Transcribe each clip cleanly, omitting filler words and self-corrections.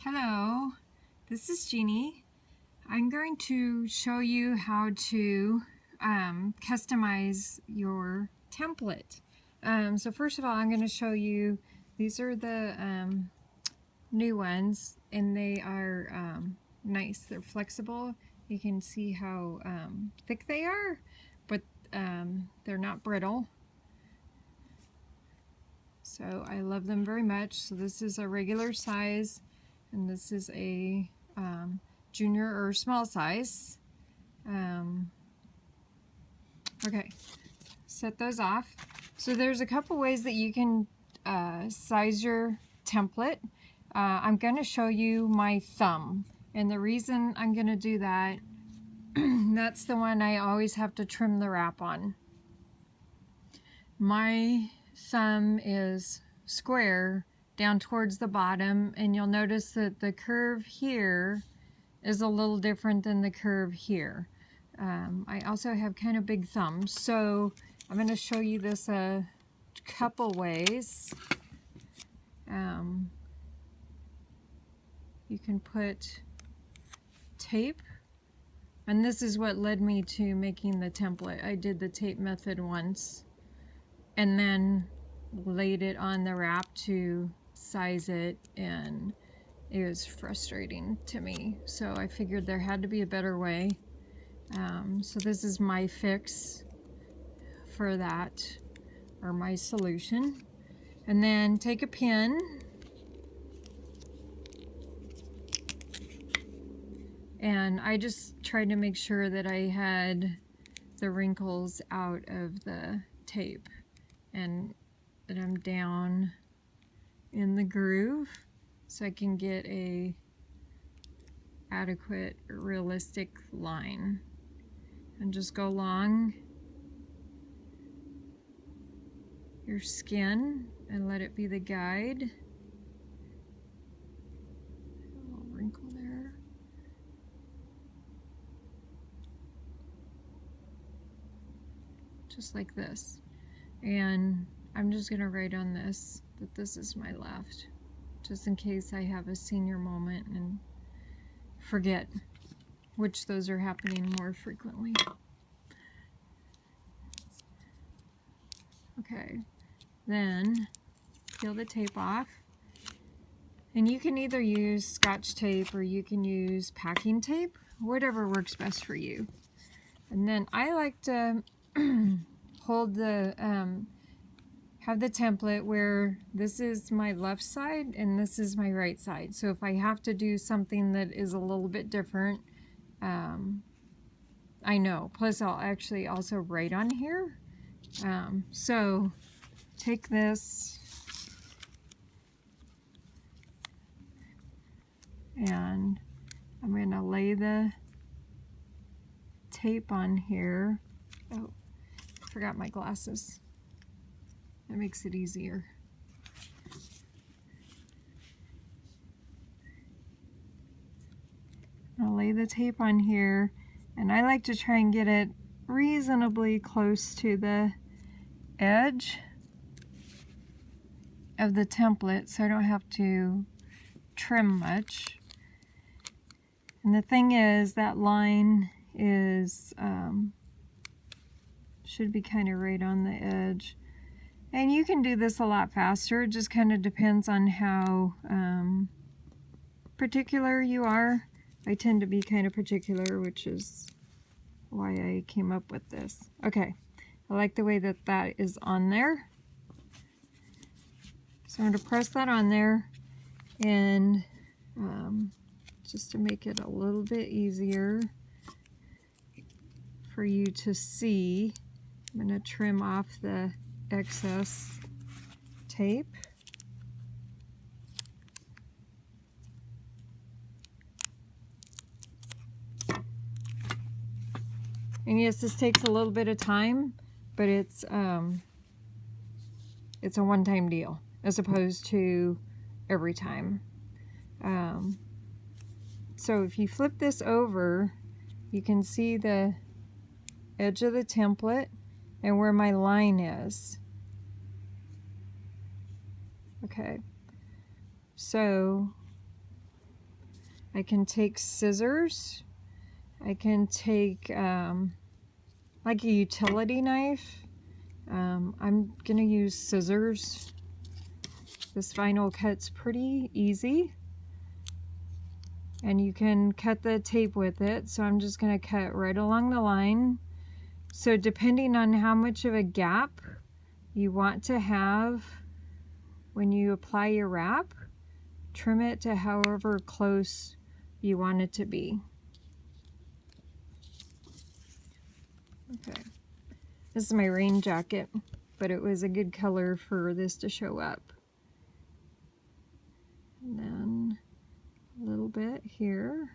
Hello, this is Jeannie. I'm going to show you how to customize your template. So first of all, I'm going to show you, these are the new ones, and they are nice. They're flexible. You can see how thick they are, but they're not brittle. So I love them very much. So this is a regular size, and this is a junior or small size. Okay, set those off. So there's a couple ways that you can size your template. I'm going to show you my thumb, and the reason I'm going to do that, that's the one I always have to trim the wrap on. My thumb is square down towards the bottom, and you'll notice that the curve here is a little different than the curve here. I also have kind of big thumbs, so I'm going to show you this a couple ways. You can put tape, and this is what led me to making the template. I did the tape method once and then laid it on the wrap to size it, and it was frustrating to me, so I figured there had to be a better way. So this is my fix for that, or my solution. And then take a pin and I just tried to make sure that I had the wrinkles out of the tape and that I'm down in the groove so I can get a adequate, realistic line, and just go along your skin and let it be the guide. A little wrinkle there. Just like this. And I'm just going to write on this that this is my left, just in case I have a senior moment and forget, which those are happening more frequently. Okay, then peel the tape off, and you can either use Scotch tape or you can use packing tape, whatever works best for you. And then I like to hold the have the template where this is my left side and this is my right side. So if I have to do something that is a little bit different, I know. Plus I'll actually also write on here. So take this and I'm going to lay the tape on here. Oh, I forgot my glasses. That makes it easier. I'll lay the tape on here, and I like to try and get it reasonably close to the edge of the template so I don't have to trim much. And the thing is, that line is should be kind of right on the edge. And you can do this a lot faster. It just kind of depends on how particular you are. I tend to be kind of particular, which is why I came up with this. Okay, I like the way that that is on there. So I'm going to press that on there, and just to make it a little bit easier for you to see, I'm going to trim off the excess tape. And yes, this takes a little bit of time, but it's a one-time deal as opposed to every time. So if you flip this over, you can see the edge of the template and where my line is. Okay, so I can take scissors. I can take like a utility knife. I'm gonna use scissors. This vinyl cut's pretty easy. And you can cut the tape with it. So I'm just gonna cut right along the line. So depending on how much of a gap you want to have when you apply your wrap, trim it to however close you want it to be. Okay, this is my rain jacket, but it was a good color for this to show up. And then a little bit here.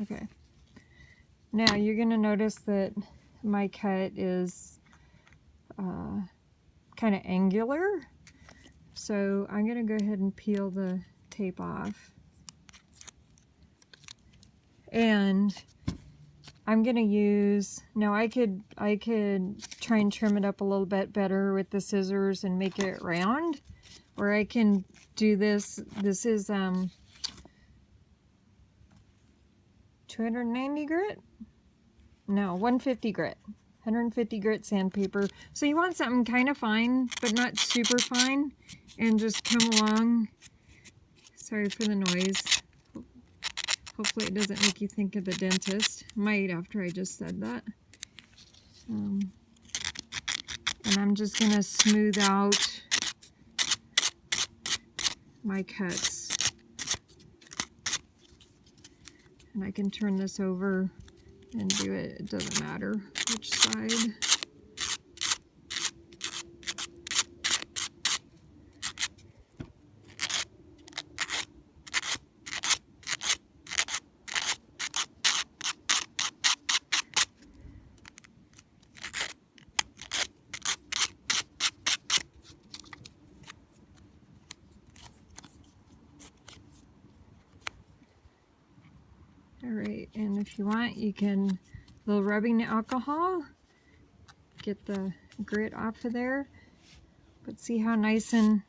Okay, now you're going to notice that my cut is kind of angular, so I'm going to go ahead and peel the tape off, and I'm going to use, now I could try and trim it up a little bit better with the scissors and make it round, or I can do this. This is 290 grit? No, 150 grit. 150 grit sandpaper. So you want something kind of fine, but not super fine, and just come along. Sorry for the noise. Hopefully it doesn't make you think of the dentist. Might after I just said that. And I'm just going to smooth out my cuts. And I can turn this over and do it. It doesn't matter which side. Alright, and if you want, you can, a little rubbing alcohol, get the grit off of there. But see how nice and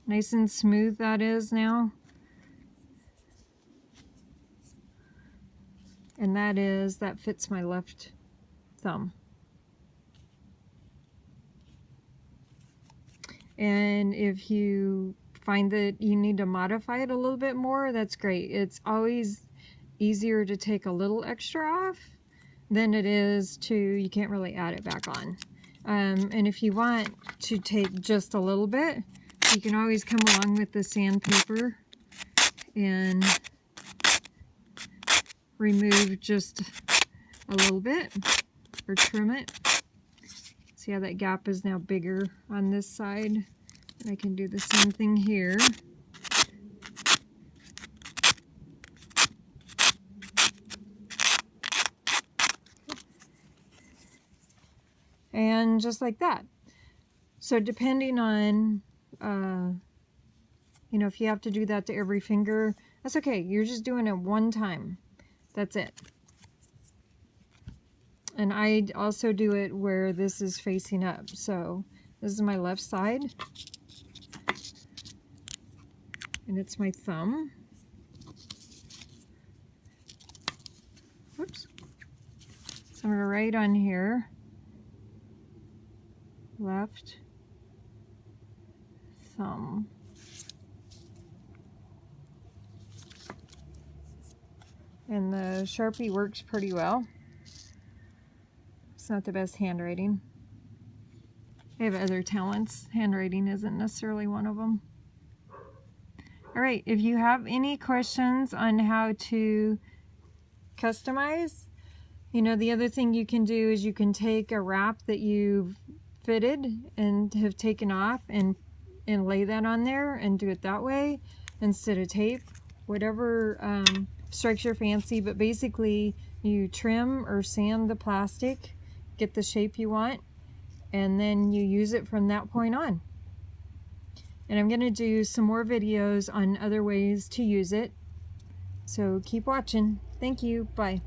smooth that is now? And that fits my left thumb. And if you find that you need to modify it a little bit more, that's great. It's always easier to take a little extra off than it is to, you can't really add it back on. And if you want to take just a little bit, you can always come along with the sandpaper and remove just a little bit or trim it. See how that gap is now bigger on this side? And I can do the same thing here. And just like that. So depending on, you know, if you have to do that to every finger, that's okay. You're just doing it one time. That's it. And I also do it where this is facing up. So this is my left side. And it's my thumb. Whoops. So I'm going to write on here. Left thumb. And the Sharpie works pretty well. It's not the best handwriting. I have other talents. Handwriting isn't necessarily one of them. Alright, if you have any questions on how to customize, you know, the other thing you can do is you can take a wrap that you've fitted and have taken off and lay that on there and do it that way instead of tape. Whatever strikes your fancy, but basically you trim or sand the plastic, get the shape you want, and then you use it from that point on. And I'm going to do some more videos on other ways to use it. So keep watching. Thank you. Bye.